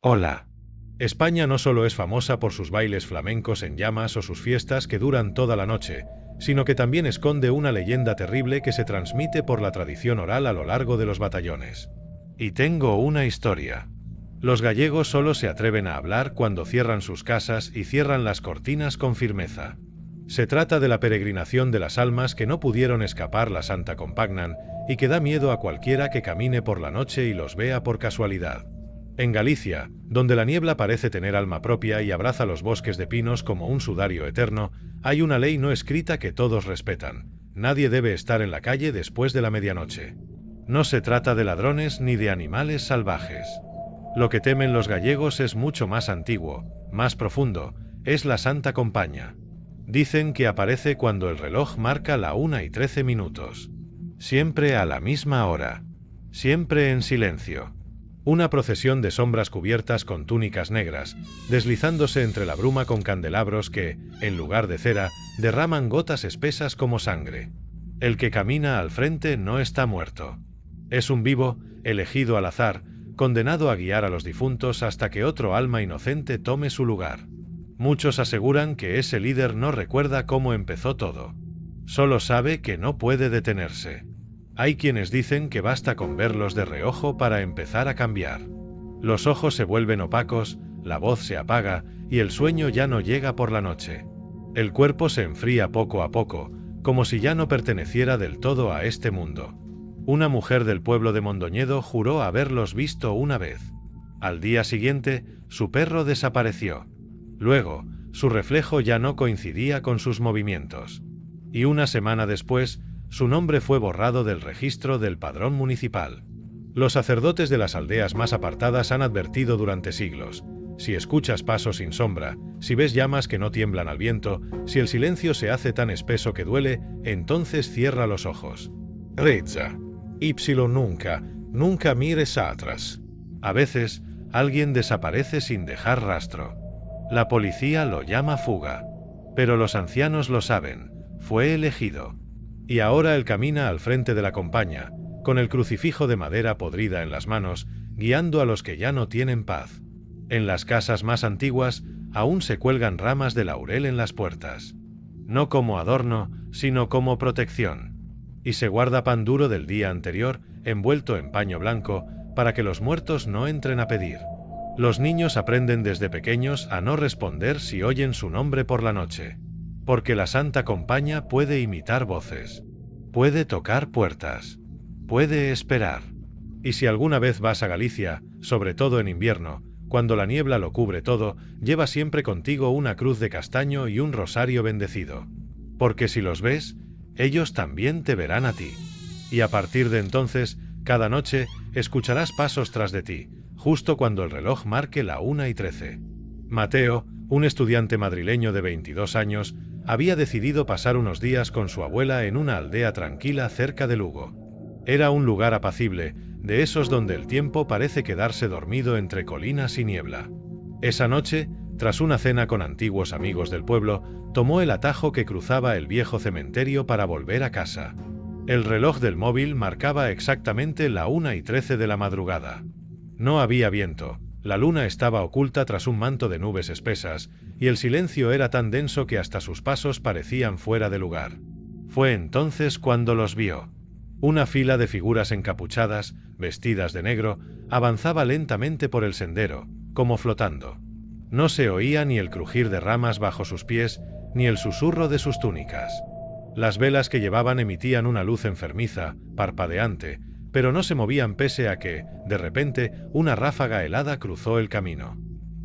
Hola. España no solo es famosa por sus bailes flamencos en llamas o sus fiestas que duran toda la noche, sino que también esconde una leyenda terrible que se transmite por la tradición oral a lo largo de los batallones. Y tengo una historia. Los gallegos solo se atreven a hablar cuando cierran sus casas y cierran las cortinas con firmeza. Se trata de la peregrinación de las almas que no pudieron escapar la Santa Compagnan y que da miedo a cualquiera que camine por la noche y los vea por casualidad. En Galicia, donde la niebla parece tener alma propia y abraza los bosques de pinos como un sudario eterno, hay una ley no escrita que todos respetan. Nadie debe estar en la calle después de la medianoche. No se trata de ladrones ni de animales salvajes. Lo que temen los gallegos es mucho más antiguo, más profundo, es la Santa Compaña. Dicen que aparece cuando el reloj marca la 1:13. Siempre a la misma hora. Siempre en silencio. Una procesión de sombras cubiertas con túnicas negras, deslizándose entre la bruma con candelabros que, en lugar de cera, derraman gotas espesas como sangre. El que camina al frente no está muerto. Es un vivo, elegido al azar, condenado a guiar a los difuntos hasta que otro alma inocente tome su lugar. Muchos aseguran que ese líder no recuerda cómo empezó todo. Solo sabe que no puede detenerse. Hay quienes dicen que basta con verlos de reojo para empezar a cambiar. Los ojos se vuelven opacos, la voz se apaga y el sueño ya no llega por la noche. El cuerpo se enfría poco a poco, como si ya no perteneciera del todo a este mundo. Una mujer del pueblo de Mondoñedo juró haberlos visto una vez. Al día siguiente, su perro desapareció. Luego, su reflejo ya no coincidía con sus movimientos. Y una semana después, su nombre fue borrado del registro del padrón municipal. Los sacerdotes de las aldeas más apartadas han advertido durante siglos: si escuchas pasos sin sombra, si ves llamas que no tiemblan al viento, si el silencio se hace tan espeso que duele, entonces cierra los ojos. Reza. Nunca mires atrás. A veces, alguien desaparece sin dejar rastro. La policía lo llama fuga. Pero los ancianos lo saben, fue elegido. Y ahora él camina al frente de la compañía, con el crucifijo de madera podrida en las manos, guiando a los que ya no tienen paz. En las casas más antiguas, aún se cuelgan ramas de laurel en las puertas. No como adorno, sino como protección. Y se guarda pan duro del día anterior, envuelto en paño blanco, para que los muertos no entren a pedir. Los niños aprenden desde pequeños a no responder si oyen su nombre por la noche. Porque la Santa Compaña puede imitar voces. Puede tocar puertas. Puede esperar. Y si alguna vez vas a Galicia, sobre todo en invierno, cuando la niebla lo cubre todo, lleva siempre contigo una cruz de castaño y un rosario bendecido. Porque si los ves, ellos también te verán a ti. Y a partir de entonces, cada noche, escucharás pasos tras de ti, justo cuando el reloj marque la 1:13. Mateo, un estudiante madrileño de 22 años, había decidido pasar unos días con su abuela en una aldea tranquila cerca de Lugo. Era un lugar apacible, de esos donde el tiempo parece quedarse dormido entre colinas y niebla. Esa noche, tras una cena con antiguos amigos del pueblo, tomó el atajo que cruzaba el viejo cementerio para volver a casa. El reloj del móvil marcaba exactamente la 1:13 de la madrugada. No había viento, la luna estaba oculta tras un manto de nubes espesas, y el silencio era tan denso que hasta sus pasos parecían fuera de lugar. Fue entonces cuando los vio. Una fila de figuras encapuchadas, vestidas de negro, avanzaba lentamente por el sendero, como flotando. No se oía ni el crujir de ramas bajo sus pies, ni el susurro de sus túnicas. Las velas que llevaban emitían una luz enfermiza, parpadeante, pero no se movían pese a que, de repente, una ráfaga helada cruzó el camino.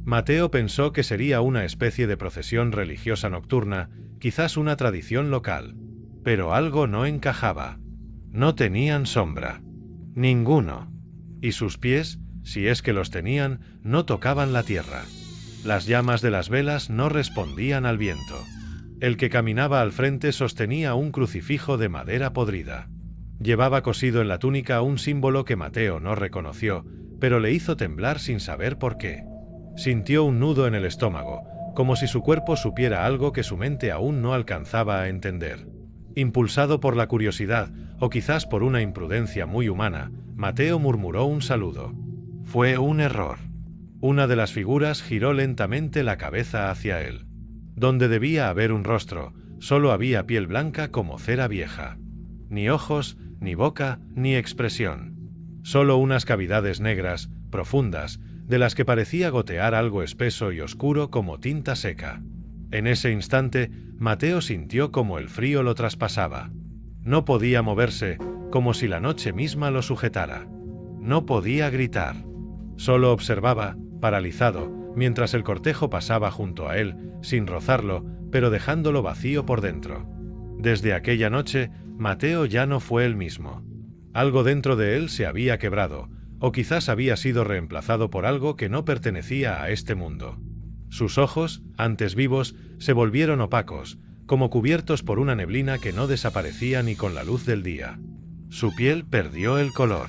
Mateo pensó que sería una especie de procesión religiosa nocturna, quizás una tradición local. Pero algo no encajaba. No tenían sombra. Ninguno. Y sus pies, si es que los tenían, no tocaban la tierra. Las llamas de las velas no respondían al viento. El que caminaba al frente sostenía un crucifijo de madera podrida. Llevaba cosido en la túnica un símbolo que Mateo no reconoció, pero le hizo temblar sin saber por qué. Sintió un nudo en el estómago, como si su cuerpo supiera algo que su mente aún no alcanzaba a entender. Impulsado por la curiosidad, o quizás por una imprudencia muy humana, Mateo murmuró un saludo. Fue un error. Una de las figuras giró lentamente la cabeza hacia él. Donde debía haber un rostro, solo había piel blanca como cera vieja. Ni ojos, ni boca, ni expresión. Solo unas cavidades negras, profundas, de las que parecía gotear algo espeso y oscuro como tinta seca. En ese instante, Mateo sintió como el frío lo traspasaba. No podía moverse, como si la noche misma lo sujetara. No podía gritar. Solo observaba, paralizado, mientras el cortejo pasaba junto a él, sin rozarlo, pero dejándolo vacío por dentro. Desde aquella noche, Mateo ya no fue el mismo. Algo dentro de él se había quebrado, o quizás había sido reemplazado por algo que no pertenecía a este mundo. Sus ojos, antes vivos, se volvieron opacos, como cubiertos por una neblina que no desaparecía ni con la luz del día. Su piel perdió el color.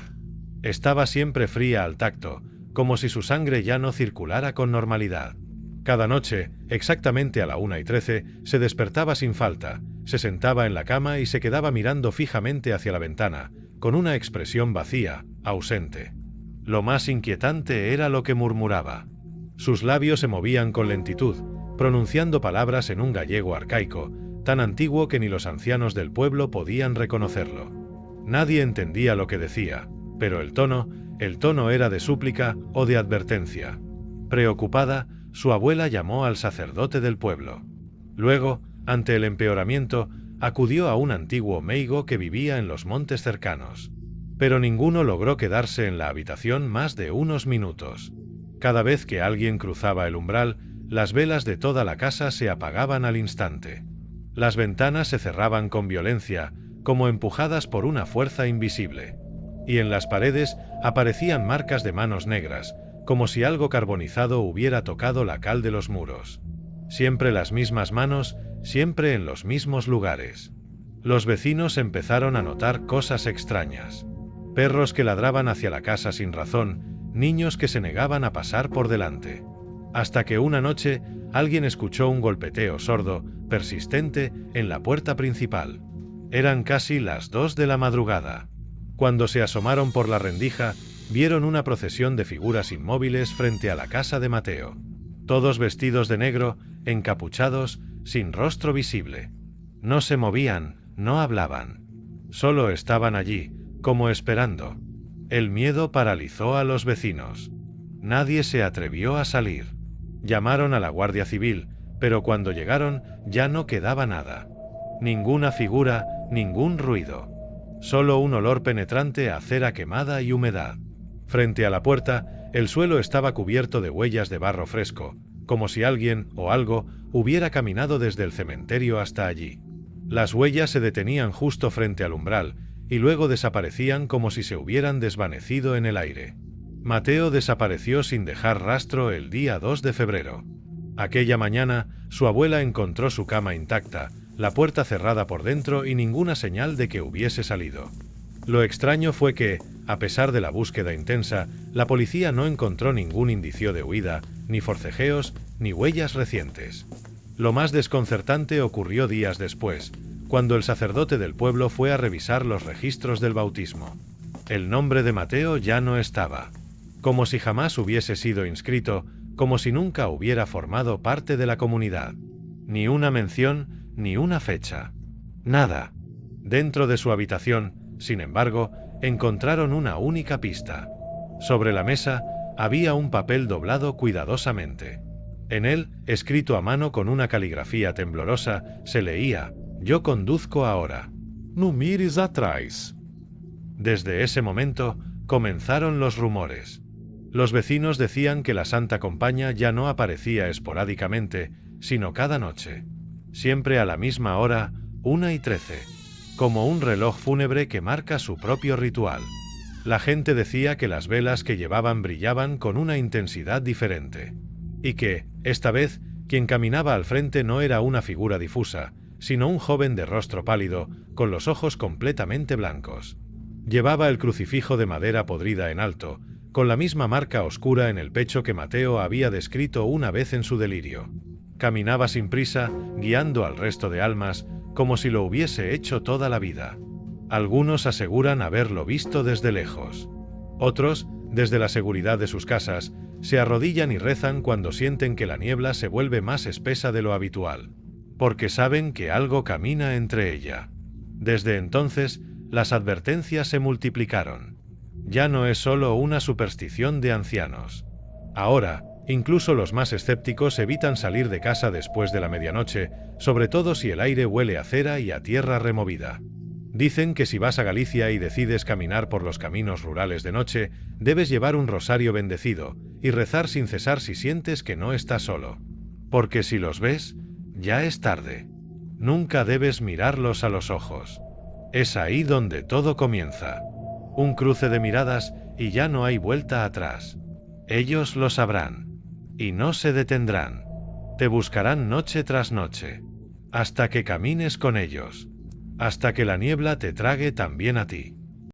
Estaba siempre fría al tacto, como si su sangre ya no circulara con normalidad. Cada noche, exactamente a la 1:13, se despertaba sin falta, se sentaba en la cama y se quedaba mirando fijamente hacia la ventana, con una expresión vacía, ausente. Lo más inquietante era lo que murmuraba. Sus labios se movían con lentitud, pronunciando palabras en un gallego arcaico, tan antiguo que ni los ancianos del pueblo podían reconocerlo. Nadie entendía lo que decía, pero el tono era de súplica o de advertencia. Preocupada, su abuela llamó al sacerdote del pueblo. Luego, ante el empeoramiento, acudió a un antiguo meigo que vivía en los montes cercanos. Pero ninguno logró quedarse en la habitación más de unos minutos. Cada vez que alguien cruzaba el umbral, las velas de toda la casa se apagaban al instante. Las ventanas se cerraban con violencia, como empujadas por una fuerza invisible. Y en las paredes aparecían marcas de manos negras, como si algo carbonizado hubiera tocado la cal de los muros. Siempre las mismas manos, siempre en los mismos lugares. Los vecinos empezaron a notar cosas extrañas. Perros que ladraban hacia la casa sin razón, niños que se negaban a pasar por delante. Hasta que una noche, alguien escuchó un golpeteo sordo, persistente, en la puerta principal. Eran casi las 2 de la madrugada. Cuando se asomaron por la rendija, vieron una procesión de figuras inmóviles frente a la casa de Mateo. Todos vestidos de negro, encapuchados, sin rostro visible. No se movían, no hablaban. Solo estaban allí, como esperando. El miedo paralizó a los vecinos. Nadie se atrevió a salir. Llamaron a la Guardia Civil, pero cuando llegaron ya no quedaba nada. Ninguna figura, ningún ruido. Solo un olor penetrante a cera quemada y humedad. Frente a la puerta, el suelo estaba cubierto de huellas de barro fresco, como si alguien o algo hubiera caminado desde el cementerio hasta allí. Las huellas se detenían justo frente al umbral, y luego desaparecían como si se hubieran desvanecido en el aire. Mateo desapareció sin dejar rastro el día 2 de febrero. Aquella mañana, su abuela encontró su cama intacta, la puerta cerrada por dentro y ninguna señal de que hubiese salido. Lo extraño fue que, a pesar de la búsqueda intensa, la policía no encontró ningún indicio de huida, ni forcejeos, ni huellas recientes. Lo más desconcertante ocurrió días después, cuando el sacerdote del pueblo fue a revisar los registros del bautismo. El nombre de Mateo ya no estaba. Como si jamás hubiese sido inscrito, como si nunca hubiera formado parte de la comunidad. Ni una mención, ni una fecha. Nada. Dentro de su habitación, sin embargo, encontraron una única pista. Sobre la mesa, había un papel doblado cuidadosamente. En él, escrito a mano con una caligrafía temblorosa, se leía: «Yo conduzco ahora. No mires atrás». Desde ese momento, comenzaron los rumores. Los vecinos decían que la Santa Compaña ya no aparecía esporádicamente, sino cada noche. Siempre a la misma hora, 1:13. Como un reloj fúnebre que marca su propio ritual. La gente decía que las velas que llevaban brillaban con una intensidad diferente. Y que, esta vez, quien caminaba al frente no era una figura difusa, sino un joven de rostro pálido, con los ojos completamente blancos. Llevaba el crucifijo de madera podrida en alto, con la misma marca oscura en el pecho que Mateo había descrito una vez en su delirio. Caminaba sin prisa, guiando al resto de almas, como si lo hubiese hecho toda la vida. Algunos aseguran haberlo visto desde lejos. Otros, desde la seguridad de sus casas, se arrodillan y rezan cuando sienten que la niebla se vuelve más espesa de lo habitual, porque saben que algo camina entre ella. Desde entonces, las advertencias se multiplicaron. Ya no es solo una superstición de ancianos. Ahora, incluso los más escépticos evitan salir de casa después de la medianoche, sobre todo si el aire huele a cera y a tierra removida. Dicen que si vas a Galicia y decides caminar por los caminos rurales de noche, debes llevar un rosario bendecido y rezar sin cesar si sientes que no estás solo. Porque si los ves, ya es tarde. Nunca debes mirarlos a los ojos. Es ahí donde todo comienza. Un cruce de miradas y ya no hay vuelta atrás. Ellos lo sabrán. Y no se detendrán. Te buscarán noche tras noche. Hasta que camines con ellos. Hasta que la niebla te trague también a ti.